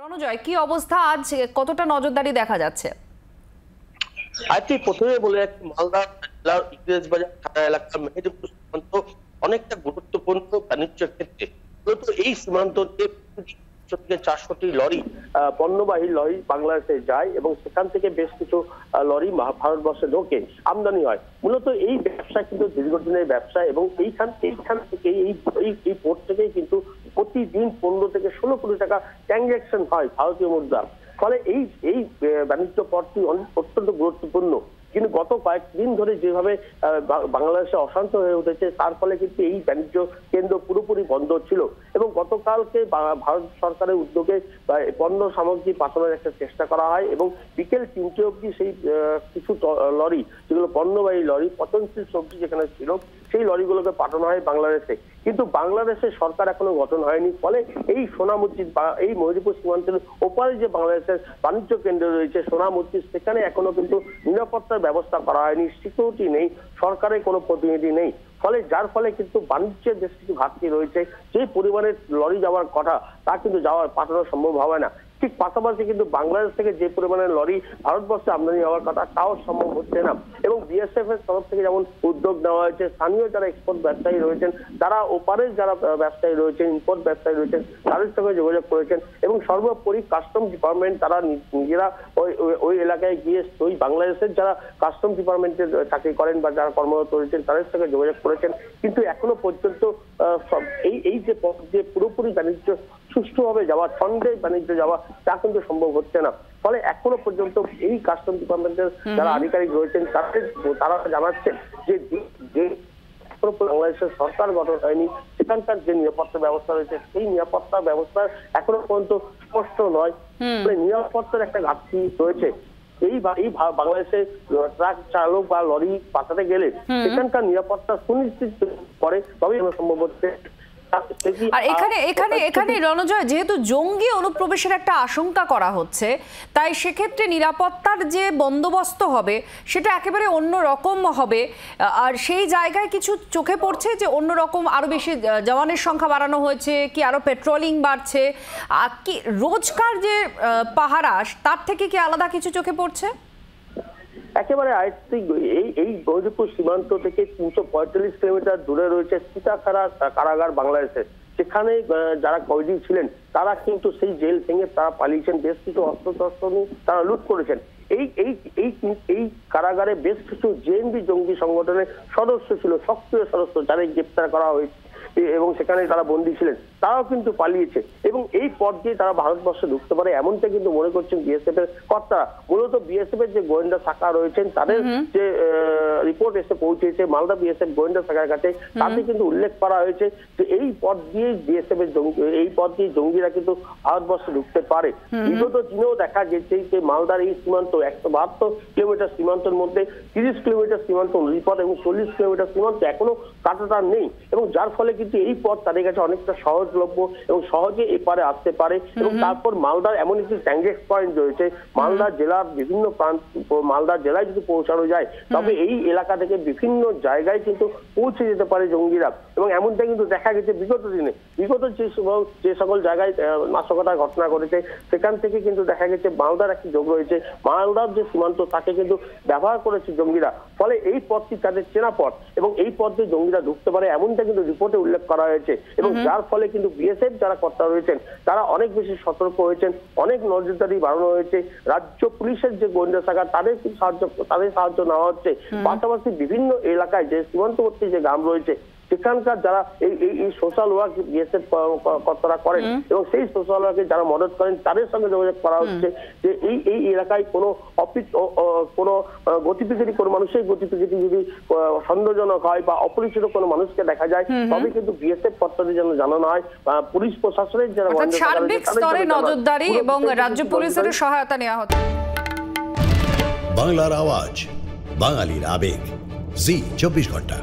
রণজয়, কি অবস্থা আজ, কতটা নজরদারি দেখা যাচ্ছে? আজকে প্রথমে বলে রাখি, মালদা জেলার ইংরেজ বাজার থানা এলাকার মেহেদিপুর সীমান্ত অনেকটা গুরুত্বপূর্ণ বাণিজ্য ক্ষেত্রে। মূলত এই সীমান্ততে 400টি লরি, পণ্যবাহী লরি বাংলাদেশে যায় এবং সেখান থেকে বেশ কিছু লরি ভারতবর্ষে ঢোকে, আমদানি হয়। মূলত এই ব্যবসা কিন্তু দীর্ঘদিনের ব্যবসা এবং এইখান থেকে এই পোর্ট থেকেই কিন্তু প্রতিদিন 15 থেকে 16 কোটি টাকা ট্রানজাকশন হয় ভারতীয় মুদ্রা। ফলে এই বাণিজ্য পথটি অত্যন্ত গুরুত্বপূর্ণ। কিন্তু গত কয়েকদিন ধরে যেভাবে বাংলাদেশে অশান্ত হয়ে উঠেছে, তার ফলে কিন্তু এই বাণিজ্য কেন্দ্র পুরোপুরি বন্ধ ছিল এবং গতকালকে ভারত সরকারের উদ্যোগে পণ্য সামগ্রী পাঠানোর একটা চেষ্টা করা হয় এবং বিকেল 3টে অবধি সেই কিছু লরি, যেগুলো পণ্যবাহী লরি, পচনশীল সবজি যেখানে ছিল, সেই লরিগুলোকে পাঠানো হয় বাংলাদেশে। কিন্তু বাংলাদেশের সরকার এখনো গঠন হয়নি। ফলে এই সোনা মসজিদ বা এই মেহেদিপুর সীমান্তের ওপারে যে বাংলাদেশের বাণিজ্য কেন্দ্র রয়েছে সোনা মসজিদ, সেখানে এখনো কিন্তু নিরাপত্তার ব্যবস্থা করা হয়নি, সিকিউরিটি নেই, সরকারের কোনো প্রতিনিধি নেই। ফলে যার ফলে কিন্তু বাণিজ্যের বেশ কিছু ঘাটতি রয়েছে। যে পরিমাণের লরি যাওয়ার কথা তা কিন্তু পাঠানো সম্ভব হবে না। ঠিক পাশাপাশি কিন্তু বাংলাদেশ থেকে যে পরিমাণের লরি ভারতবর্ষে আমদানি হওয়ার কথা তাও সম্ভব হচ্ছে না। এবং বিএসএফ এর তরফ থেকে যেমন উদ্যোগ নেওয়া হয়েছে, স্থানীয় যারা এক্সপোর্ট ব্যবসায়ী রয়েছেন, তারা ওপারের যারা ব্যবসায়ী রয়েছেন, ইম্পোর্ট ব্যবসায়ী রয়েছেন, তাদের সঙ্গে যোগাযোগ করেছেন এবং সর্বোপরি কাস্টম ডিপার্টমেন্ট তারা নিজেরা ওই এলাকায় গিয়ে ওই বাংলাদেশের যারা কাস্টম ডিপার্টমেন্টে চাকরি করেন বা যারা কর্মরত রয়েছেন তাদের সঙ্গে যোগাযোগ করেছেন। কিন্তু এখনো পর্যন্ত এই যে পুরোপুরি বাণিজ্য সুষ্ঠুভাবে যাওয়া, ছন্দে বাণিজ্য যাওয়া, তা কিন্তু সম্ভব হচ্ছে না। ফলে এখনো পর্যন্ত এই কাস্টম ডিপার্টমেন্টের যারা আধিকারিক রয়েছেন তারা জানাচ্ছেন যে বাংলাদেশের সরকার গঠন হয়নি, সেখানকার যে নিরাপত্তা ব্যবস্থা রয়েছে সেই নিরাপত্তা ব্যবস্থা এখনো পর্যন্ত স্পষ্ট নয়। নিরাপত্তার একটা ঘাটতি রয়েছে। এই বাংলাদেশে ট্রাক চালক বা লরি পাঠাতে গেলে সেখানকার নিরাপত্তা সুনিশ্চিত করে তবেই সম্ভব হচ্ছে। আর এখানে রণজয়, যেহেতু জঙ্গি অনুপ্রবেশের একটা আশঙ্কা করা হচ্ছে, তাই সেক্ষেত্রে নিরাপত্তার যে বন্দোবস্ত হবে সেটা একেবারে অন্য রকম হবে। আর সেই জায়গায় কিছু চোখে পড়ছে যে অন্য রকম আরো বেশি জওয়ানের সংখ্যা বাড়ানো হয়েছে, কি আরো পেট্রোলিং বাড়ছে, কি রোজকার যে পাহারা তার থেকে কি আলাদা কিছু চোখে পড়ছে? একেবারে আয়ত্তিক এই মেহেদিপুর সীমান্ত থেকে 345 কিলোমিটার দূরে রয়েছে সীতাখারা কারাগার বাংলাদেশের। সেখানে যারা কয়েদি ছিলেন তারা কিন্তু সেই জেল ভেঙে তারা পালিয়েছেন, বেশ কিছু অস্ত্রশস্ত্র নিয়ে তারা লুট করেছেন। এই কারাগারে বেশ কিছু জেএমবি জঙ্গি সংগঠনের সদস্য ছিল, সক্রিয় সদস্য, যাদের গ্রেপ্তার করা হয়েছে এবং সেখানে তারা বন্দী ছিলেন, তারাও কিন্তু পালিয়েছে এবং এই পথ দিয়ে তারা ভারতবর্ষে ঢুকতে পারে এমনটা কিন্তু মনে করছেন বিএসএফ এর কর্তারা। মূলত বিএসএফ এর যে গোয়েন্দা শাখা রয়েছেন তাদের যে রিপোর্ট এসে পৌঁছেছে মালদা বিএসএফ গোয়েন্দা শাখার কাছে, তাতে কিন্তু উল্লেখ করা হয়েছে যে এই পথ দিয়ে বিএসএফ এর জঙ্গিরা কিন্তু ভারতবর্ষে ঢুকতে পারে। বিগত দিনেও দেখা গেছে যে মালদার এই সীমান্ত 172 কিলোমিটার সীমান্তের মধ্যে 30 কিলোমিটার সীমান্ত নদীপথ এবং 40 কিলোমিটার সীমান্ত এখনো কাটাটা নেই এবং যার ফলে কিন্তু এই পথ তাদের কাছে অনেকটা সহজলভ্য এবং সহজে এপারে আসতে পারে। এবং তারপর মালদার এমন একটি ট্রানজিট পয়েন্ট রয়েছে, মালদা জেলার বিভিন্ন প্রান্ত, মালদা জেলায় যদি পৌঁছানো যায় তবে এই এলাকা থেকে বিভিন্ন জায়গায় কিন্তু পৌঁছে যেতে পারে জঙ্গিরা। এবং এমনটা কিন্তু দেখা গেছে বিগত দিনে, যে সকল জায়গায় নাশকতার ঘটনা ঘটেছে সেখান থেকে কিন্তু দেখা গেছে মালদার একটি যোগ রয়েছে, মালদার যে সীমান্ত তাকে কিন্তু ব্যবহার করেছে জঙ্গিরা। ফলে এই পথটি তাদের চেনা পথ এবং এই পথ দিয়ে জঙ্গিরা ঢুকতে পারে এমনটা কিন্তু রিপোর্টে উল্লেখ করা হয়েছে। এবং যার ফলে কিন্তু বিএসএফ যারা কর্তা রয়েছেন তারা অনেক বেশি সতর্ক হয়েছেন, অনেক নজরদারি বাড়ানো হয়েছে। রাজ্য পুলিশের যে গোয়েন্দা শাখা তাদের সাহায্য নেওয়া হচ্ছে। পাশাপাশি বিভিন্ন এলাকায় যে সীমান্তবর্তী যে গ্রাম রয়েছে সেখানকার যারা এই সোশ্যাল ওয়ার্ক বিএসএফ কর্তারা করেন এবং সেই সোশ্যাল ওয়ার্কে যারা মদত করেন তাদের সঙ্গে যোগাযোগ করা হচ্ছে যে এই এলাকায় কোনো গতিবিধি, কোনো মানুষের গতিবিধি যদি সন্দেহজনক হয় বা অপরিচিত কোনো মানুষকে দেখা যায় তবে কিন্তু বিএসএফ কর্তাদের যেন জানানো হয়, পুলিশ প্রশাসনের যারা সার্বিক স্তরে নজরদারি এবং রাজ্য পুলিশের সহায়তা নেওয়া হচ্ছে। বাংলার আওয়াজ, বাঙালির আবেগ, জি 24 ঘন্টা।